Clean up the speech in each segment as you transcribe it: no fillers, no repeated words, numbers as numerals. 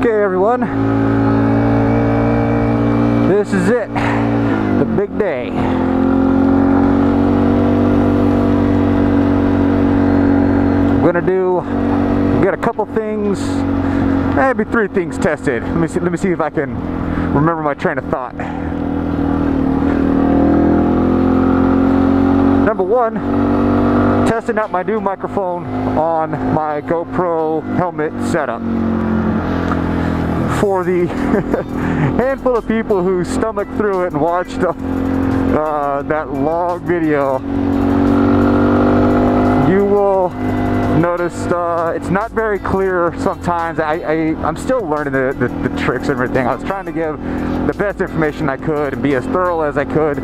Okay, everyone, this is it, the big day. I'm gonna get a couple things, maybe 3 things tested. Let me see if I can remember my train of thought. Number 1, testing out my new microphone on my GoPro helmet setup. For the handful of people who stomached through it and watched that long video, you will notice it's not very clear sometimes. I'm still learning the tricks and everything. I was trying to give the best information I could and be as thorough as I could,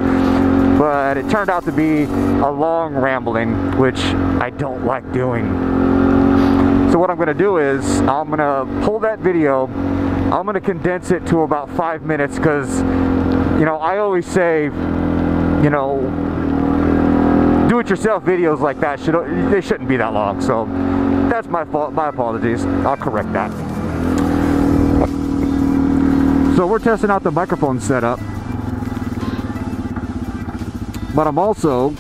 but it turned out to be a long rambling, which I don't like doing. So what I'm going to do is I'm going to pull that video, I'm going to condense it to about 5 minutes, because, you know, I always say, you know, do-it-yourself videos like that, they shouldn't be that long. So that's my fault, my apologies. I'll correct that. So we're testing out the microphone setup, but I'm also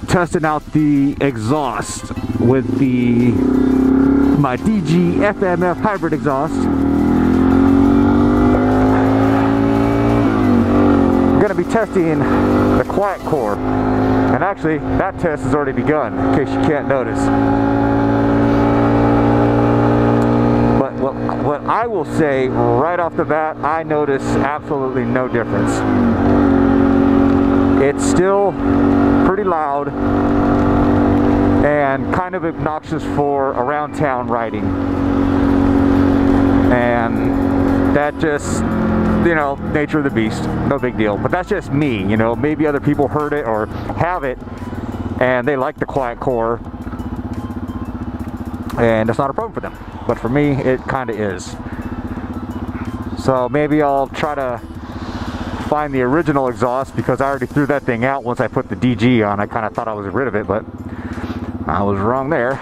testing out the exhaust with my DG FMF hybrid exhaust. I'm going to be testing the quiet core, and actually that test has already begun, in case you can't notice. But what I will say right off the bat, I notice absolutely no difference. It's still pretty loud and kind of obnoxious for around town riding, and that just, you know, nature of the beast, no big deal. But that's just me, you know. Maybe other people heard it or have it and they like the quiet core, and it's not a problem for them, but for me it kind of is. So maybe I'll try to find the original exhaust, because I already threw that thing out once I put the DG on. I kind of thought I was rid of it, but I was wrong there.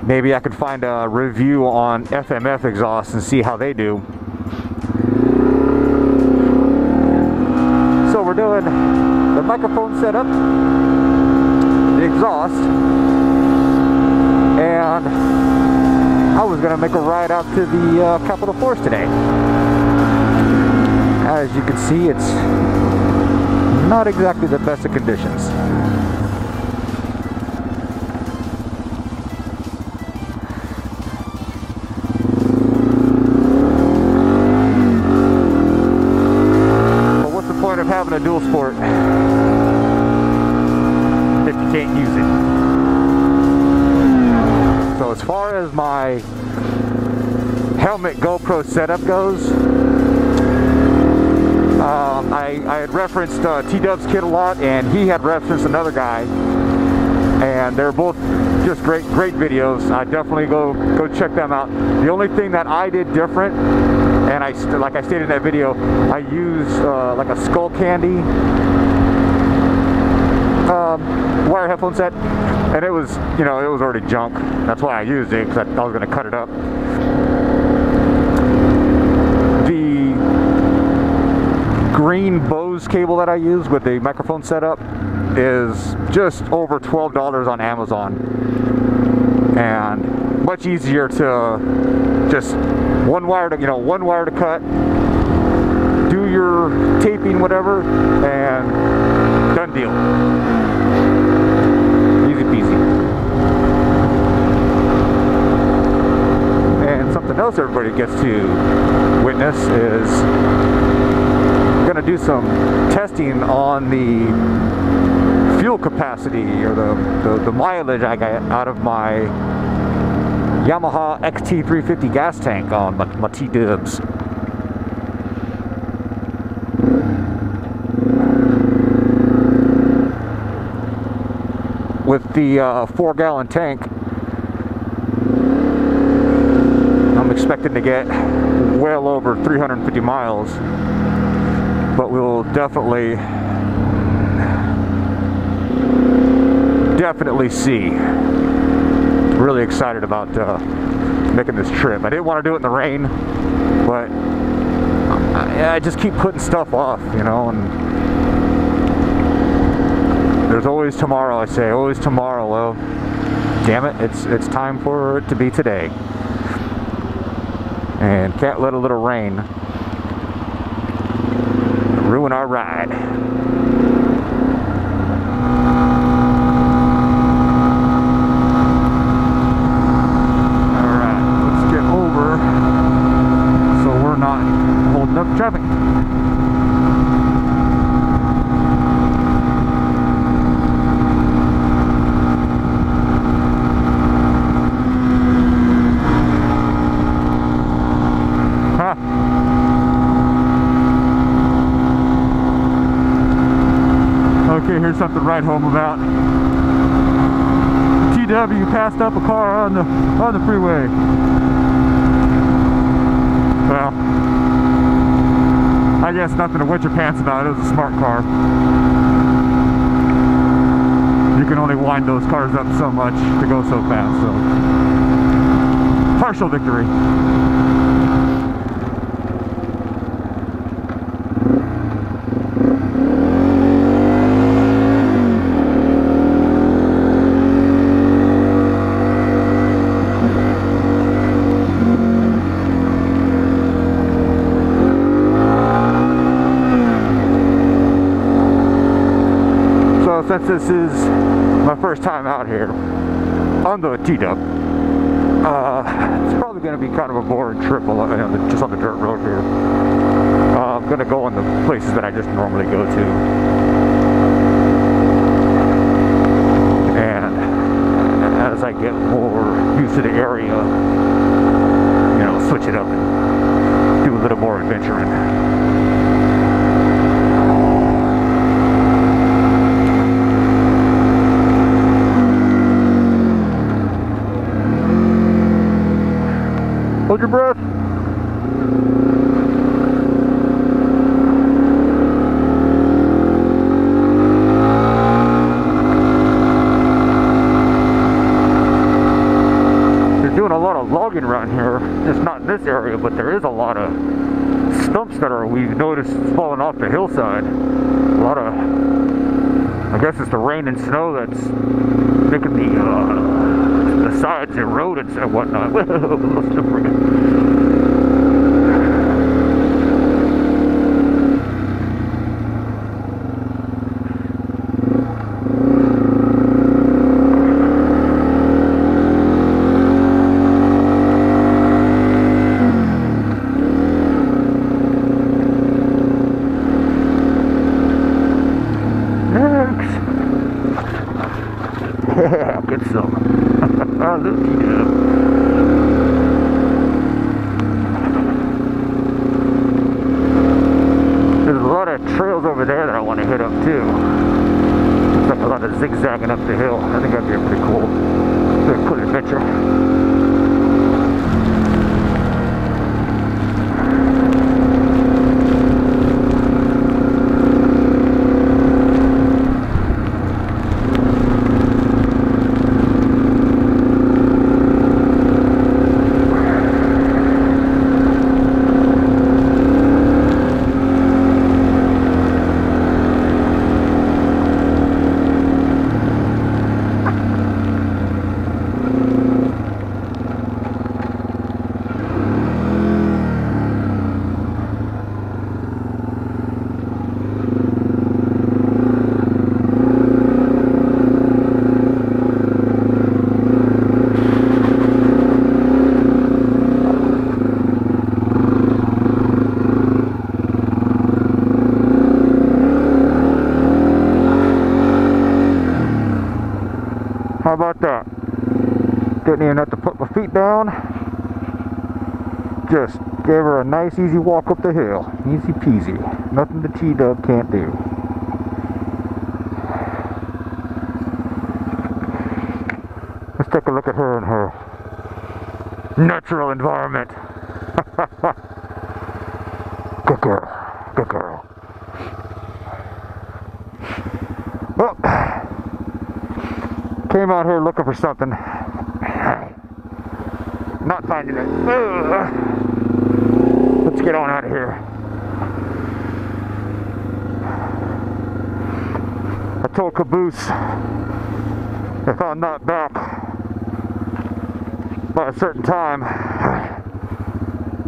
Maybe I could find a review on FMF exhaust and see how they do. So we're doing the microphone setup, the exhaust, and I was going to make a ride out to the Capitol Forest today. As you can see, it's not exactly the best of conditions. But what's the point of having a dual sport if you can't use it? So as far as my helmet GoPro setup goes, I had referenced T-Dub's kit a lot, and he had referenced another guy, and they're both just great videos. I definitely go check them out. The only thing that I did different, and like I stated in that video, I used like a Skull Candy wire headphone set, and it was, you know, it was already junk. That's why I used it, because I was going to cut it up. The green Bose cable that I use with the microphone setup is just over $12 on Amazon, and much easier to just one wire to cut, do your taping, whatever, and done deal. Easy peasy. And something else everybody gets to witness is going to do some testing on the fuel capacity, or the mileage I got out of my Yamaha XT350 gas tank on my T-Dubs. With the 4-gallon tank, I'm expecting to get well over 350 miles, but we'll definitely see really excited about making this trip. I didn't want to do it in the rain, but I just keep putting stuff off, you know, and there's always tomorrow, I say, always tomorrow. Well, damn it, it's time for it to be today. And can't let a little rain ruin our ride. Alright, let's get over so we're not holding up traffic. Okay, here's something to write home about. The TW passed up a car on the freeway. Well, I guess nothing to wet your pants about. It was a smart car. You can only wind those cars up so much to go so fast, so partial victory. Since this is my first time out here on the TW, it's probably going to be kind of a boring trip just on the dirt road here. I'm going to go in the places that I just normally go to, and as I get more used to the area, you know, switch it up and do a little more adventuring. Hold your breath. They're doing a lot of logging around here. Just not in this area, but there is a lot of stumps that we've noticed falling off the hillside. A lot of, I guess it's the rain and snow that's making the sides eroded and whatnot. Yeah, get some. Oh, look, yeah. There's a lot of trails over there that I want to hit up too. Looks like a lot of zigzagging up the hill. I think that'd be a pretty cool adventure. How about that? Didn't even have to put my feet down. Just gave her a nice easy walk up the hill. Easy peasy. Nothing the TW can't do. Let's take a look at her in her natural environment. Good girl. Good girl. Well, came out here looking for something. Not finding it. Ugh. Let's get on out of here. I told Caboose if I'm not back by a certain time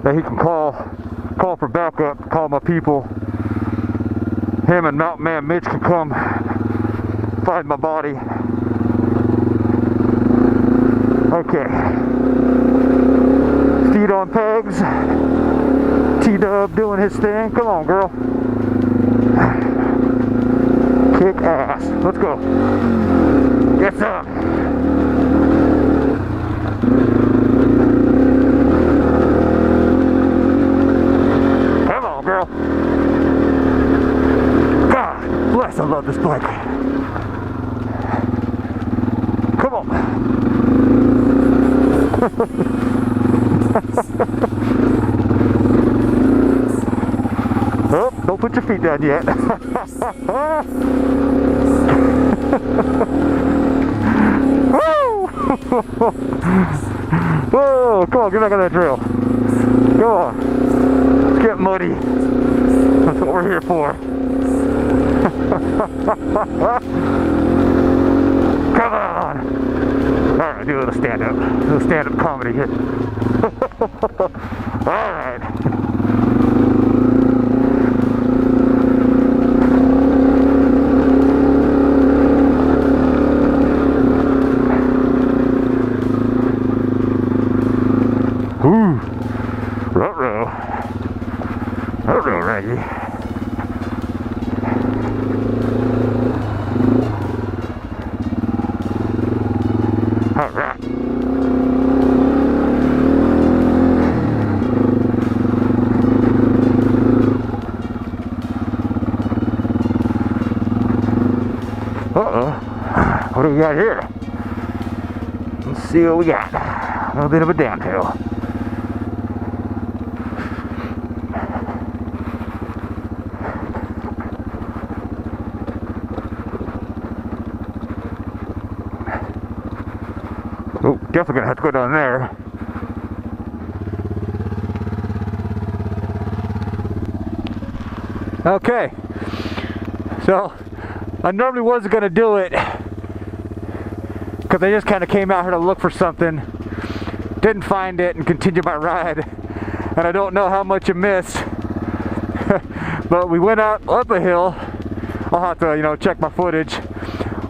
that he can call for backup, call my people. Him and Mountain Man Mitch can come find my body. Okay. Feet on pegs. T-Dub doing his thing. Come on, girl. Kick ass. Let's go. Get up. Come on, girl. God bless, I love this bike. Come on. Oh, don't put your feet down yet. Woo! Whoa, come on, get back on that trail. Come on. Let's get muddy. That's what we're here for. Come on. Alright, do a little stand-up. A little stand-up comedy here. Alright. Ooh, ruh-roh. Ruh-roh, Raggy. All right. Uh-oh. What do we got here? Let's see what we got. A little bit of a downhill. Oh, definitely gonna have to go down there. Okay, so I normally wasn't gonna do it because I just kind of came out here to look for something, didn't find it, and continued my ride. And I don't know how much you missed, but we went up a hill. I'll have to, check my footage.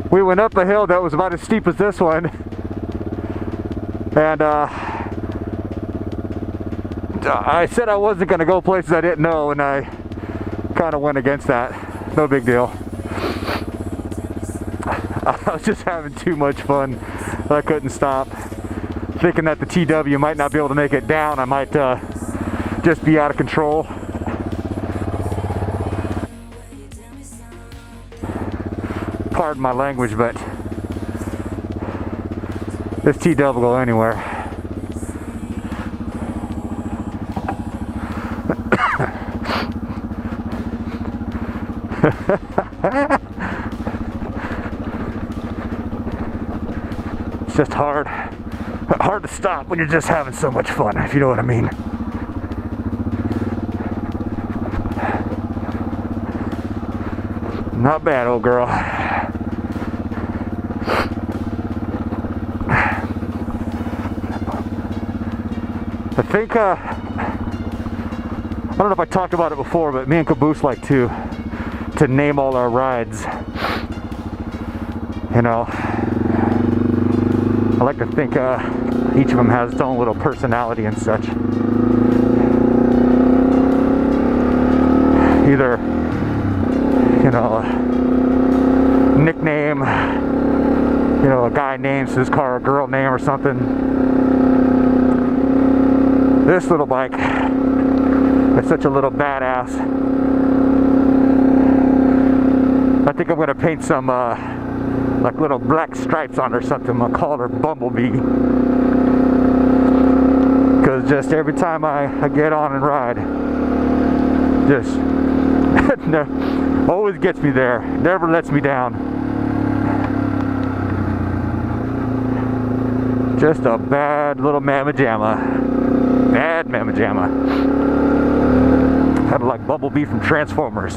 We went up a hill that was about as steep as this one. And I said I wasn't going to go places I didn't know, and I kind of went against that. No big deal. I was just having too much fun. I couldn't stop. Thinking that the TW might not be able to make it down. I might just be out of control. Pardon my language, but this TW will go anywhere. It's just hard to stop when you're just having so much fun, if you know what I mean. Not bad, old girl. I think, I don't know if I talked about it before, but me and Caboose like to name all our rides. I like to think each of them has its own little personality and such. Either, nickname, a guy names his car a girl name or something. This little bike is such a little badass. I think I'm gonna paint some like little black stripes on her or something. I'll call her Bumblebee, because just every time I get on and ride, just always gets me there, never lets me down. Just a bad little mamma jamma. Bad mamma jamma. Kind of like Bumblebee from Transformers.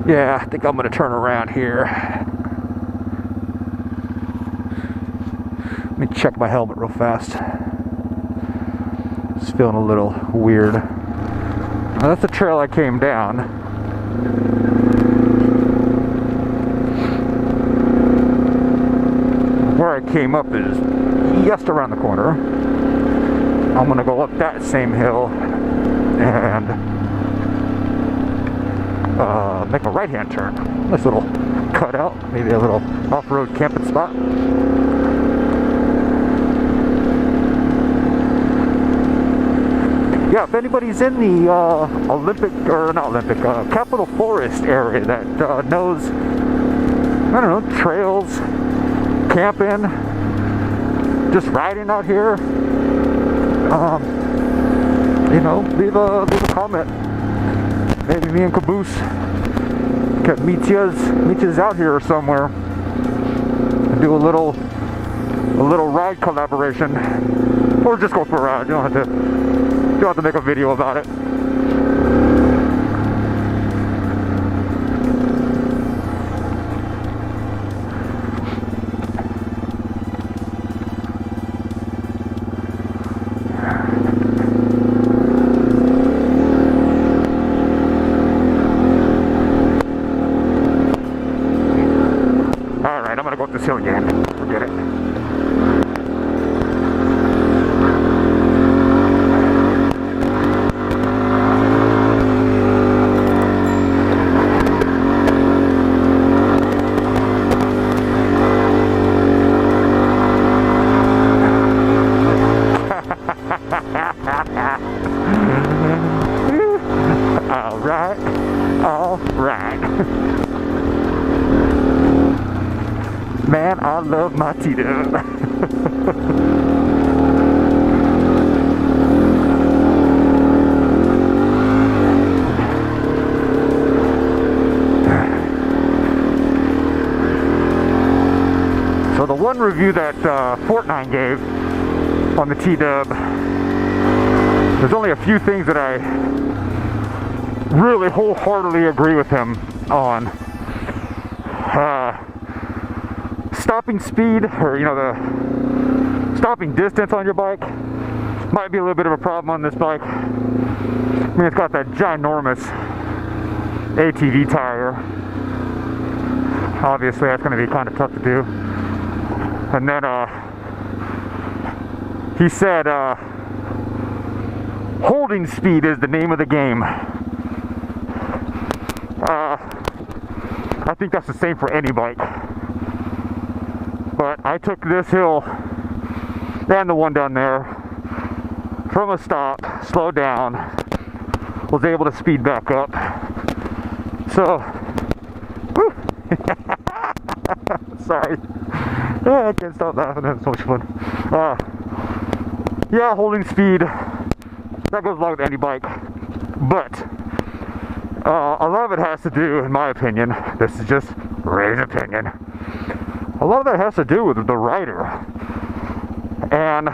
Yeah, I think I'm gonna turn around here. Let me check my helmet real fast. Just feeling a little weird. Now, that's the trail I came down. Where I came up is just around the corner. I'm gonna go up that same hill and make a right-hand turn. Nice little cutout, maybe a little off-road camping spot. Yeah, if anybody's in the Capitol Forest area that knows, I don't know, trails, camping, just riding out here, you know, leave a comment. Maybe me and Caboose can meet yous out here somewhere and do a little ride collaboration, or just go for a ride. You don't have to make a video about it. Alright, I'm gonna go up this hill again. Forget it. Alright. Man, I love my TW. So the one review that Fortnite gave on the TW, there's only a few things that I really wholeheartedly agree with him on. Stopping speed, or you know, the stopping distance on your bike might be a little bit of a problem on this bike. I mean, it's got that ginormous ATV tire. Obviously, that's going to be kind of tough to do. And then he said holding speed is the name of the game. I think that's the same for any bike. But I took this hill and the one down there from a stop, slowed down, was able to speed back up. So, woo. Sorry. I can't stop laughing, that's so much fun. Yeah, holding speed, that goes along with any bike. But a lot of it has to do, in my opinion, this is just Ray's opinion, a lot of that has to do with the rider and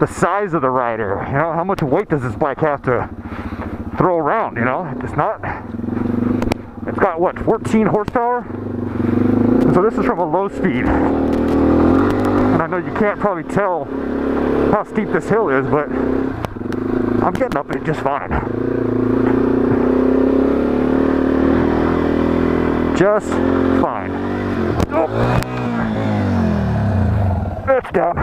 the size of the rider. You know, how much weight does this bike have to throw around? You know, it's got what, 14 horsepower? And so this is from a low speed. And I know you can't probably tell how steep this hill is, but I'm getting up it just fine. Just fine. Oh. It's down.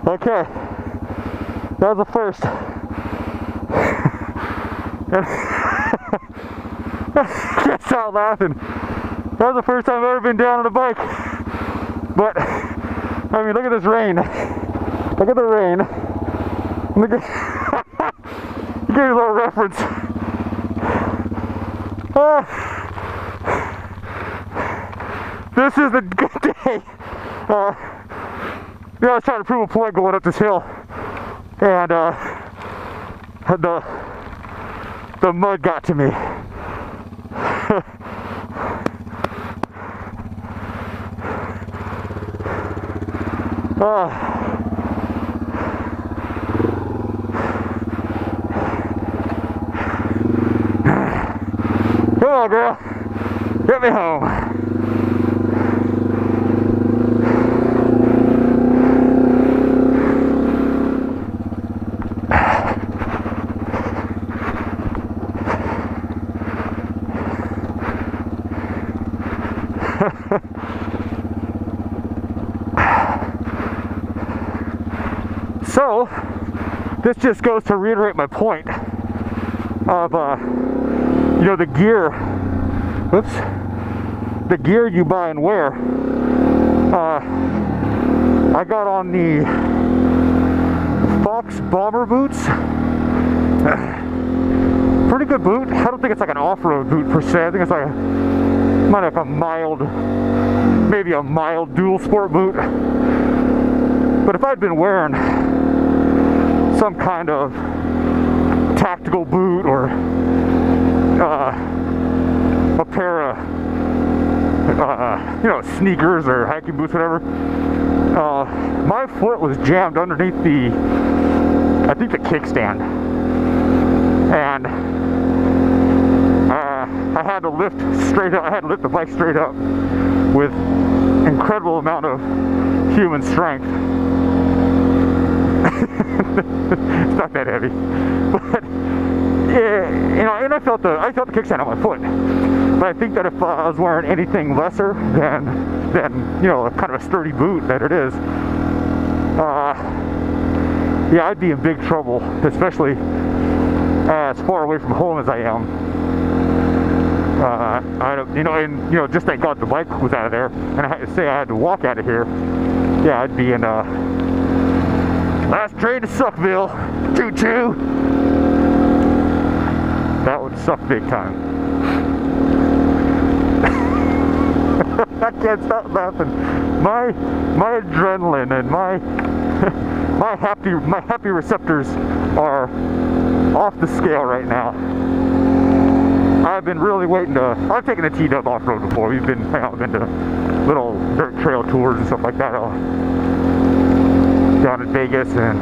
Okay, that was the first. I can't stop laughing. That was the first time I've ever been down on a bike. But, I mean, look at this rain. Look at the rain. Look at, give you a little reference. This is a good day. Yeah, I was trying to prove a point going up this hill, and the mud got to me. Come on, girl, get me home. So, this just goes to reiterate my point of, you know, the gear, the gear you buy and wear. I got on the Fox bomber boots. Pretty good boot. I don't think it's like an off-road boot per se. I think it's like a mild, maybe a mild dual sport boot. But if I'd been wearing some kind of tactical boot or a pair of you know, sneakers or hiking boots, whatever, my foot was jammed underneath the, I think, the kickstand, and I had to lift straight up. I had to lift the bike straight up with incredible amount of human strength. It's not that heavy, but yeah, you know, and I felt the kickstand on my foot. But I think that if I was wearing anything lesser than you know, kind of a sturdy boot that it is, yeah, I'd be in big trouble, especially as far away from home as I am. I don't, you know, and you know, just thank God the bike was out of there, and I had to say I had to walk out of here. Yeah, I'd be in last train to Suckville, choo-choo. That would suck big time. I can't stop laughing. My adrenaline and my happy receptors are off the scale right now. I've been really waiting to. I've taken a TW off-road before. We've been, been to little dirt trail tours and stuff like that. Down in Vegas and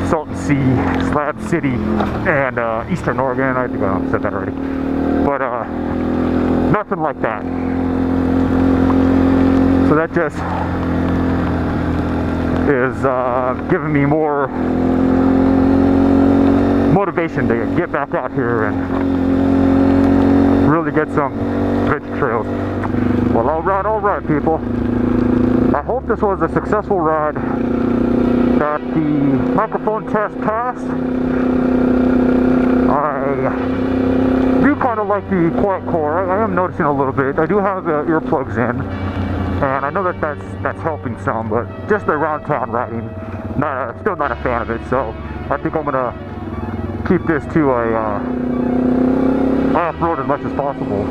Salton Sea, Slab City, and Eastern Oregon. I think I said that already. But nothing like that. So that just is giving me more motivation to get back out here and really get some good trails. Well, all right, people. I hope this was a successful ride. That the microphone test passed. I do kind of like the quiet core. I am noticing a little bit. I do have the earplugs in, and I know that that's helping some. But just the around town riding, still not a fan of it. So I think I'm gonna keep this to a off-road as much as possible.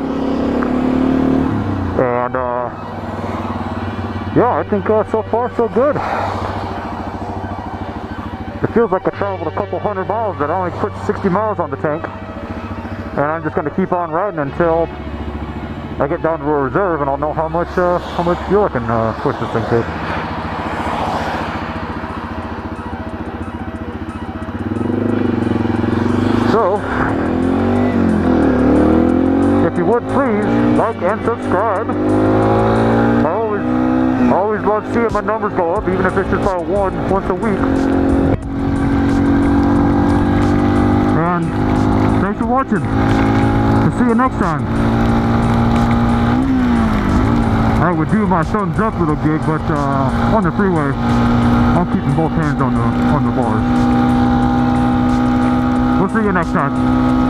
And yeah, I think so far so good. It feels like I traveled a couple 100 miles, but I only put 60 miles on the tank. And I'm just going to keep on riding until I get down to a reserve, and I'll know how much fuel I can push this thing to. So, if you would please like and subscribe. I always love seeing my numbers go up, even if it's just by once a week. And thanks for watching. We'll see you next time. I would do my thumbs up little gig, but on the freeway, I'm keeping both hands on the bars. We'll see you next time.